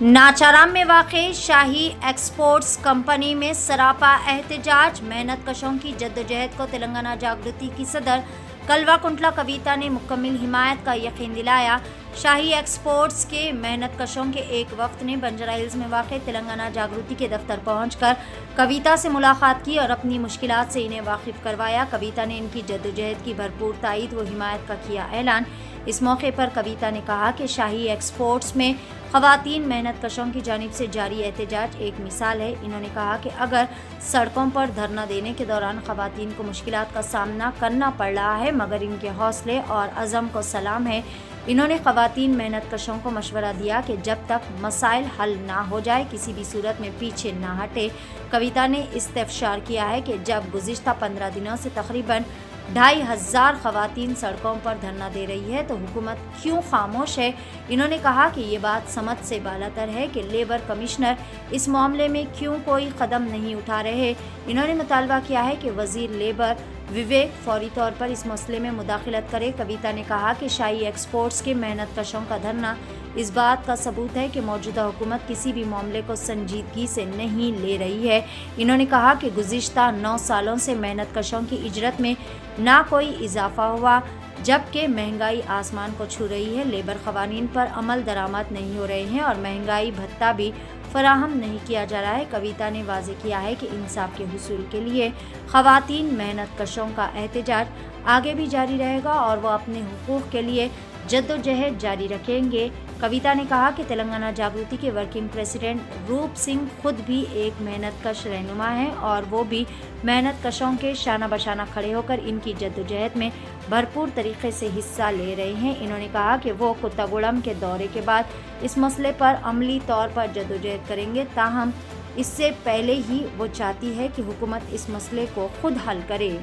नाचाराम में वाक़ शाही exports company में सरापा एहतजाज, मेहनत कशों की जद्दोजहद को तेलंगाना जागृति की सदर कल्वाकुंटला कविता ने मुकम्मल हिमायत का यकीन दिलाया। शाही एक्सपोर्ट्स के मेहनत कशों के एक वक्त ने बंजारा हिल्स में वाक़ तेलंगाना जागृति के दफ्तर पहुंचकर कविता से मुलाकात की और अपनी मुश्किलात से इन्हें वाकिफ करवाया। कविता ने इनकी जद्दोजहद की भरपूर तायीद व हिमायत का किया ऐलान। इस मौके पर कविता ने कहा कि शाही एक्सपोर्ट्स में ख़वातीन मेहनत कशों की जानिब से जारी एहतजाज एक मिसाल है। इन्होंने कहा कि अगर सड़कों पर धरना देने के दौरान ख़वातीन को मुश्किलात का सामना करना पड़ रहा है, मगर इनके हौसले और अज़म को सलाम है। इन्होंने ख़वातीन मेहनत कशों को मशवरा दिया कि जब तक मसाइल हल ना हो जाए किसी भी सूरत में पीछे ना हटे। कविता ने इस्तिफ़शार किया है कि जब गुज़िश्ता 15 दिनों से तकरीबन 2500 ख़वातीन सड़कों पर धरना दे रही है तो हुकूमत क्यों खामोश है। इन्होंने कहा कि ये बात समझ से बालातर है कि लेबर कमिश्नर इस मामले में क्यों कोई कदम नहीं उठा रहे। इन्होंने मुतालबा किया है कि वज़ीर लेबर विवेक फौरी तौर पर इस मसले में मुदाखलत करे। कविता ने कहा कि शाही एक्सपोर्ट्स के मेहनत कशों का धरना इस बात का सबूत है कि मौजूदा हुकूमत किसी भी मामले को संजीदगी से नहीं ले रही है। इन्होंने कहा कि गुज़िश्ता 9 सालों से मेहनत कशों की इजरत में ना कोई इजाफा हुआ, जबकि महंगाई आसमान को छू रही है। लेबर क़वानीन पर अमल दरामद नहीं हो रहे हैं और महंगाई भत्ता भी फराहम नहीं किया जा रहा है। कविता ने वाज़ेह किया है कि इंसाफ के हुसूल के लिए ख़वातीन मेहनत कशों का एहतजाज आगे भी जारी रहेगा और वो अपने हुकूक़ के लिए जद्दोजहद जारी रखेंगे। कविता ने कहा कि तेलंगाना जागृति के वर्किंग प्रेसिडेंट रूप सिंह खुद भी एक मेहनत कश रहनुमा हैं और वो भी मेहनत कशों के शाना बशाना खड़े होकर इनकी जद्दोजहद में भरपूर तरीके से हिस्सा ले रहे हैं। इन्होंने कहा कि वो कुत्तागुड़म के दौरे के बाद इस मसले पर अमली तौर पर जद्दोजहद करेंगे, ताहम इससे पहले ही वो चाहती है कि हुकूमत इस मसले को खुद हल करे।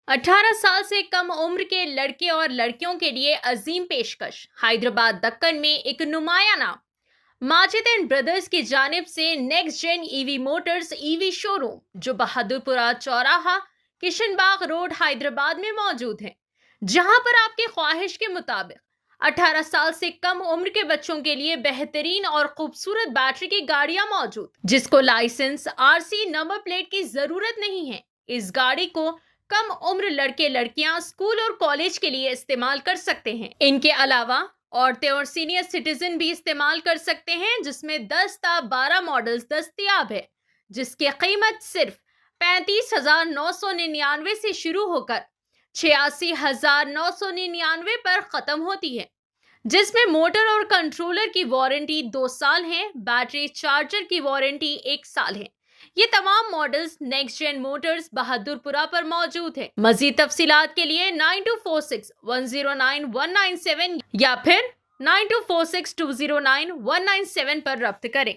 18 साल से कम उम्र के लड़के और लड़कियों के लिए अजीम पेशकश। हैदराबाद दक्कन में एक नुमाया नाम माजिद एंड ब्रदर्स की जानिब से next gen EV motors EV showroom, जो बहादुरपुरा चौराहा किशनबाग रोड हैदराबाद में मौजूद है, जहां पर आपकी ख्वाहिश के मुताबिक 18 साल से कम उम्र के बच्चों के लिए बेहतरीन और खूबसूरत बैटरी की गाड़ियां मौजूद, जिसको लाइसेंस आरसी नंबर प्लेट की जरूरत नहीं है। इस गाड़ी को कम उम्र लड़के लड़कियां स्कूल और कॉलेज के लिए इस्तेमाल कर सकते हैं। इनके अलावा औरतें और सीनियर सिटीजन भी इस्तेमाल कर सकते हैं, जिसमें 10 ता 12 मॉडल्स दस्तयाब है, जिसकी कीमत सिर्फ 35,999 से शुरू होकर 86,999 पर खत्म होती है, जिसमें मोटर और कंट्रोलर की वारंटी 2 साल है, बैटरी चार्जर की वारंटी 1 साल है। ये तमाम models next gen motors Bahadurpura पर मौजूद है। मजीद तफसीलात के लिए 9246109197 या फिर 9246209197 पर रब्त करें।